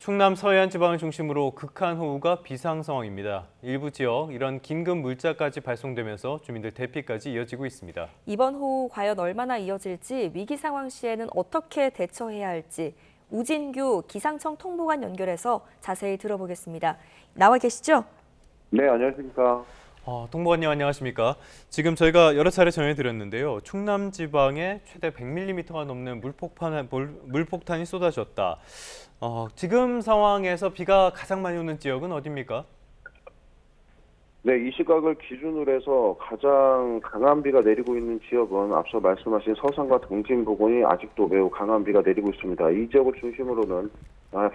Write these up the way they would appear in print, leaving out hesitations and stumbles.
충남 서해안 지방을 중심으로 극한호우가 비상 상황입니다. 일부 지역 이런 긴급 물자까지 발송되면서 주민들 대피까지 이어지고 있습니다. 이번 호우 과연 얼마나 이어질지, 위기 상황 시에는 어떻게 대처해야 할지 우진규 기상청 통보관 연결해서 자세히 들어보겠습니다. 나와 계시죠? 네, 안녕하십니까. 통보관님 안녕하십니까? 지금 저희가 여러 차례 전해드렸는데요. 충남 지방에 최대 100mm가 넘는 물폭탄이 쏟아졌다. 지금 상황에서 비가 가장 많이 오는 지역은 어디입니까? 네, 이 시각을 기준으로 해서 가장 강한 비가 내리고 있는 지역은 앞서 말씀하신 서산과 동진 부근이 아직도 매우 강한 비가 내리고 있습니다. 이 지역을 중심으로는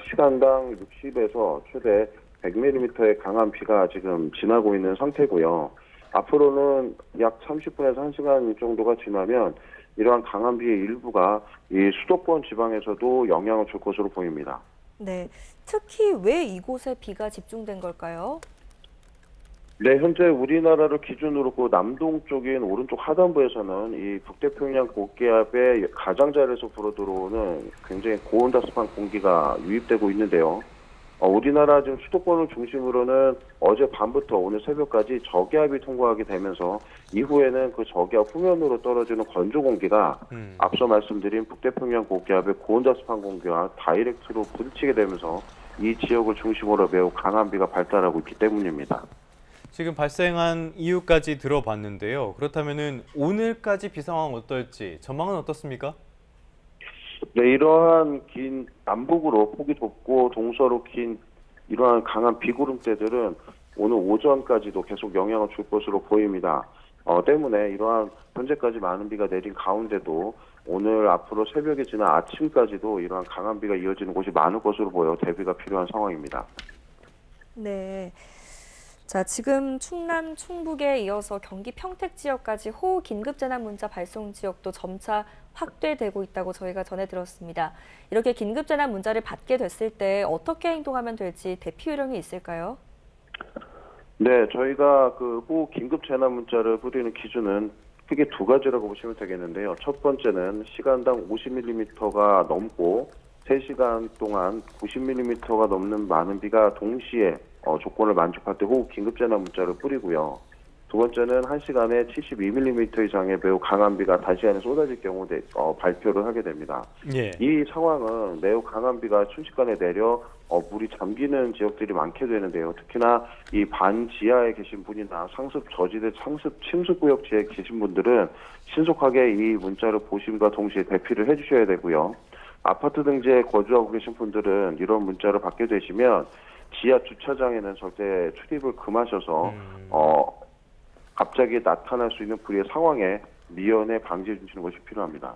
시간당 60에서 최대 100mm의 강한 비가 지금 지나고 있는 상태고요. 앞으로는 약 30분에서 1시간 정도가 지나면 이러한 강한 비의 일부가 이 수도권 지방에서도 영향을 줄 것으로 보입니다. 네, 특히 왜 이곳에 비가 집중된 걸까요? 네, 현재 우리나라를 기준으로 그 남동쪽인 오른쪽 하단부에서는 이 북태평양 고기압의 가장자리에서 불어들어오는 굉장히 고온다습한 공기가 유입되고 있는데요. 우리나라 지금 수도권을 중심으로는 어제 밤부터 오늘 새벽까지 저기압이 통과하게 되면서 이후에는 그 저기압 후면으로 떨어지는 건조 공기가 앞서 말씀드린 북태평양 고기압의 고온다습한 공기와 다이렉트로 부딪히게 되면서 이 지역을 중심으로 매우 강한 비가 발달하고 있기 때문입니다. 지금 발생한 이유까지 들어봤는데요. 그렇다면은 오늘까지 비 상황 어떨지 전망은 어떻습니까? 네, 이러한 긴 남북으로 폭이 좁고 동서로 긴 이러한 강한 비구름대들은 오늘 오전까지도 계속 영향을 줄 것으로 보입니다. 때문에 이러한 현재까지 많은 비가 내린 가운데도 오늘 앞으로 새벽에 지나 아침까지도 이러한 강한 비가 이어지는 곳이 많을 것으로 보여 대비가 필요한 상황입니다. 네. 자, 지금 충남, 충북에 이어서 경기 평택 지역까지 호우 긴급 재난 문자 발송 지역도 점차 확대되고 있다고 저희가 전해 들었습니다. 이렇게 긴급 재난 문자를 받게 됐을 때 어떻게 행동하면 될지 대피 요령이 있을까요? 네, 저희가 그 호우 긴급 재난 문자를 뿌리는 기준은 크게 두 가지라고 보시면 되겠는데요. 첫 번째는 시간당 50mm가 넘고 3시간 동안 90mm가 넘는 많은 비가 동시에 조건을 만족할 때 호우 긴급재난 문자를 뿌리고요. 두 번째는 1시간에 72mm 이상의 매우 강한 비가 단시간에 쏟아질 경우 발표를 하게 됩니다. 예. 이 상황은 매우 강한 비가 순식간에 내려 물이 잠기는 지역들이 많게 되는데요. 특히나 이 반지하에 계신 분이나 상습 저지대 상습 침수구역 지역에 계신 분들은 신속하게 이 문자를 보심과 동시에 대피를 해주셔야 되고요. 아파트 등지에 거주하고 계신 분들은 이런 문자를 받게 되시면 지하 주차장에는 절대 출입을 금하셔서 갑자기 나타날 수 있는 불의의 상황에 미연에 방지해 주시는 것이 필요합니다.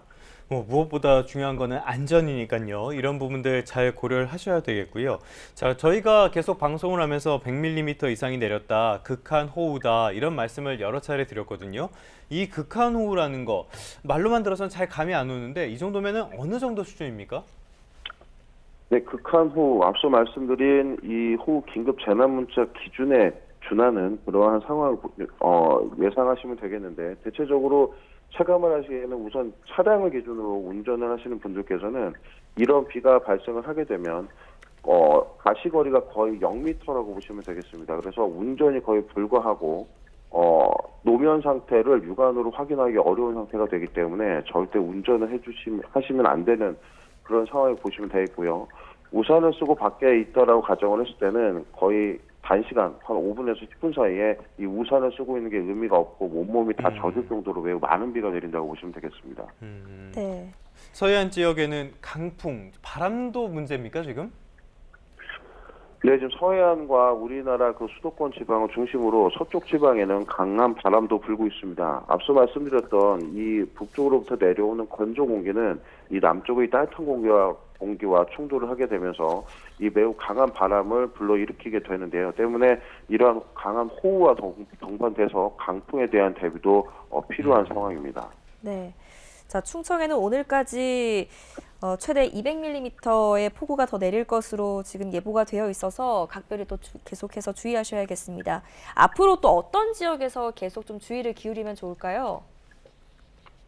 무엇보다 중요한 거는 안전이니까요. 이런 부분들 잘 고려를 하셔야 되겠고요. 자, 저희가 계속 방송을 하면서 100mm 이상이 내렸다, 극한 호우다 이런 말씀을 여러 차례 드렸거든요. 이 극한 호우라는 거 말로만 들어서는 잘 감이 안 오는데 이 정도면은 어느 정도 수준입니까? 네, 극한 호우, 앞서 말씀드린 이 호우 긴급 재난 문자 기준에 준하는 그러한 상황을 예상하시면 되겠는데, 대체적으로 체감을 하시기에는 우선 차량을 기준으로 운전을 하시는 분들께서는 이런 비가 발생을 하게 되면 가시거리가 거의 0m라고 보시면 되겠습니다. 그래서 운전이 거의 불가하고 노면 상태를 육안으로 확인하기 어려운 상태가 되기 때문에 절대 운전을 하시면 안 되는 그런 상황을 보시면 되겠고요. 우산을 쓰고 밖에 있다라고 가정을 했을 때는 거의 단시간 한 5분에서 10분 사이에 이 우산을 쓰고 있는 게 의미가 없고 온몸이 다 젖을 정도로 매우 많은 비가 내린다고 보시면 되겠습니다. 네. 서해안 지역에는 강풍, 바람도 문제입니까 지금? 네, 지금 서해안과 우리나라 그 수도권 지방을 중심으로 서쪽 지방에는 강한 바람도 불고 있습니다. 앞서 말씀드렸던 이 북쪽으로부터 내려오는 건조 공기는 이 남쪽의 따뜻한 공기와 충돌을 하게 되면서 이 매우 강한 바람을 불러일으키게 되는데요. 때문에 이러한 강한 호우와 동반돼서 강풍에 대한 대비도 필요한 상황입니다. 네. 자, 충청에는 오늘까지 최대 200mm의 폭우가 더 내릴 것으로 지금 예보가 되어 있어서 각별히 또 계속해서 주의하셔야겠습니다. 앞으로 또 어떤 지역에서 계속 좀 주의를 기울이면 좋을까요?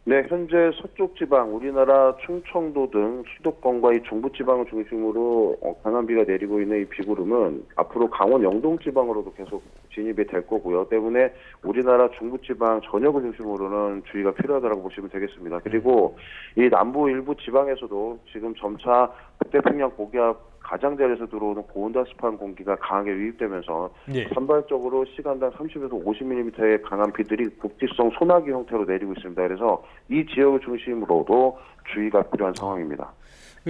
네, 현재 서쪽 지방, 우리나라 충청도 등 수도권과 이 중부 지방을 중심으로 강한 비가 내리고 있는 이 비구름은 앞으로 강원 영동 지방으로도 계속 진입이 될 거고요. 때문에 우리나라 중부 지방 전역을 중심으로는 주의가 필요하다고 보시면 되겠습니다. 그리고 이 남부 일부 지방에서도 지금 점차 북태평양 고기압 가장자리에서 들어오는 고온다습한 공기가 강하게 유입되면서 예. 산발적으로 시간당 30에서 50mm의 강한 비들이 국지성 소나기 형태로 내리고 있습니다. 그래서 이 지역을 중심으로도 주의가 필요한 상황입니다.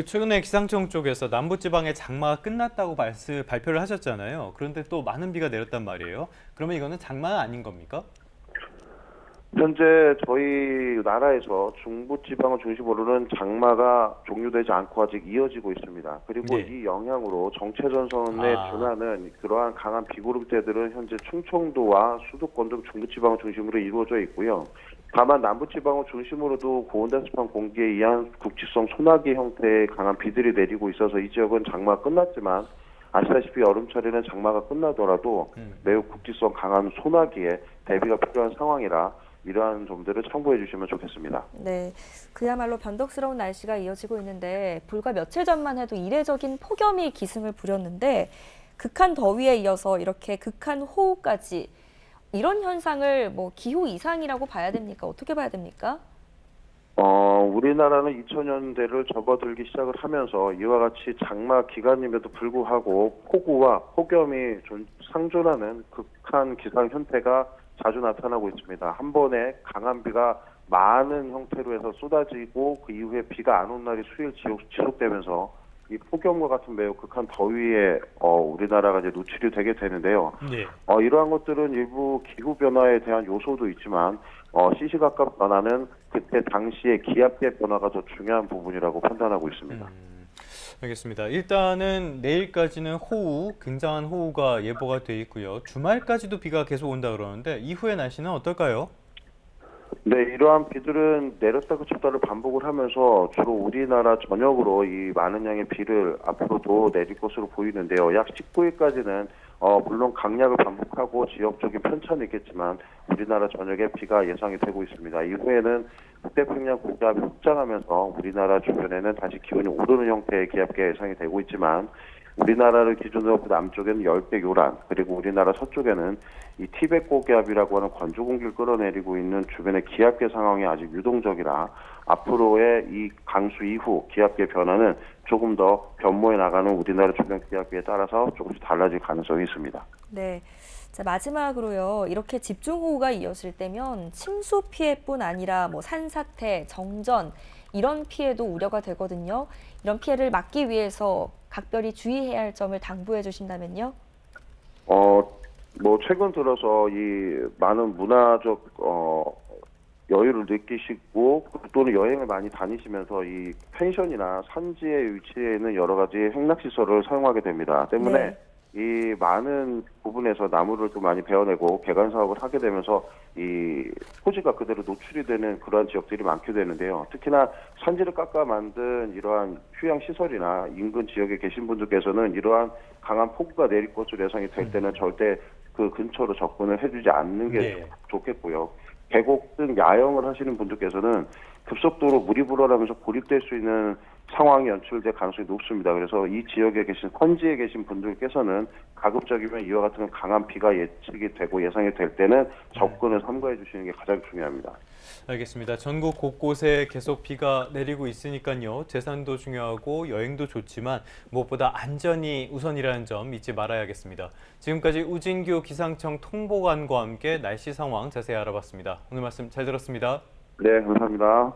최근에 기상청 쪽에서 남부지방의 장마가 끝났다고 발표를 하셨잖아요. 그런데 또 많은 비가 내렸단 말이에요. 그러면 이거는 장마는 아닌 겁니까? 현재 저희 나라에서 중부지방을 중심으로는 장마가 종료되지 않고 아직 이어지고 있습니다. 그리고 네. 이 영향으로 정체전선에 준하는 그러한 강한 비구름대들은 현재 충청도와 수도권 등 중부지방을 중심으로 이루어져 있고요. 다만 남부지방을 중심으로도 고온다습한 공기에 의한 국지성 소나기 형태의 강한 비들이 내리고 있어서 이 지역은 장마가 끝났지만 아시다시피 여름철에는 장마가 끝나더라도 매우 국지성 강한 소나기에 대비가 필요한 상황이라 이러한 점들을 참고해 주시면 좋겠습니다. 네, 그야말로 변덕스러운 날씨가 이어지고 있는데 불과 며칠 전만 해도 이례적인 폭염이 기승을 부렸는데 극한 더위에 이어서 이렇게 극한 호우까지 이런 현상을 뭐 기후 이상이라고 봐야 됩니까? 어떻게 봐야 됩니까? 우리나라는 2000년대를 접어들기 시작을 하면서 이와 같이 장마 기간임에도 불구하고 폭우와 폭염이 상존하는 극한 기상 현태가 자주 나타나고 있습니다. 한 번에 강한 비가 많은 형태로 해서 쏟아지고 그 이후에 비가 안 온 날이 수일 지속되면서 이 폭염과 같은 매우 극한 더위에 우리나라가 이제 노출이 되게 되는데요. 네. 이러한 것들은 일부 기후 변화에 대한 요소도 있지만 시시각각 변화는 그때 당시의 기압계 변화가 더 중요한 부분이라고 판단하고 있습니다. 알겠습니다. 일단은 내일까지는 굉장한 호우가 예보가 돼 있고요. 주말까지도 비가 계속 온다 그러는데 이후의 날씨는 어떨까요? 네, 이러한 비들은 내렸다 그쳤다를 반복을 하면서 주로 우리나라 전역으로 이 많은 양의 비를 앞으로도 내릴 것으로 보이는데요. 약 19일까지는 물론 강약을 반복하고 지역적인 편차는 있겠지만 우리나라 전역에 비가 예상이 되고 있습니다. 이후에는 북태평양 고기압이 확장하면서 우리나라 주변에는 다시 기온이 오르는 형태의 기압계가 예상이 되고 있지만 우리나라를 기준으로 그 남쪽에는 열대요란 그리고 우리나라 서쪽에는 이 티벳 고기압이라고 하는 건조 공기를 끌어내리고 있는 주변의 기압계 상황이 아직 유동적이라 앞으로의 이 강수 이후 기압계 변화는 조금 더 변모해 나가는 우리나라 주변 기압계에 따라서 조금씩 달라질 가능성이 있습니다. 네. 자, 마지막으로요. 이렇게 집중호우가 이어질 때면 침수 피해뿐 아니라 뭐 산사태, 정전 이런 피해도 우려가 되거든요. 이런 피해를 막기 위해서 각별히 주의해야 할 점을 당부해 주신다면요? 최근 들어서 이 많은 문화적 여유를 느끼시고 또는 여행을 많이 다니시면서 이 펜션이나 산지에 위치해 있는 여러 가지 행락시설을 사용하게 됩니다. 때문에 네. 이 많은 부분에서 나무를 또 많이 베어내고 개간 사업을 하게 되면서 이 토지가 그대로 노출이 되는 그러한 지역들이 많게 되는데요. 특히나 산지를 깎아 만든 이러한 휴양 시설이나 인근 지역에 계신 분들께서는 이러한 강한 폭우가 내릴 것으로 예상이 될 때는 절대 그 근처로 접근을 해주지 않는 게 네. 좋겠고요. 계곡 등 야영을 하시는 분들께서는 급속도로 물이 불어나면서 고립될 수 있는 상황이 연출될 가능성이 높습니다. 그래서 이 지역에 계신 선지에 계신 분들께서는 가급적이면 이와 같은 강한 비가 예측이 되고 예상이 될 때는 접근을 삼가해 주시는 게 가장 중요합니다. 알겠습니다. 전국 곳곳에 계속 비가 내리고 있으니까요. 재산도 중요하고 여행도 좋지만 무엇보다 안전이 우선이라는 점 잊지 말아야겠습니다. 지금까지 우진규 기상청 통보관과 함께 날씨 상황 자세히 알아봤습니다. 오늘 말씀 잘 들었습니다. 네, 감사합니다.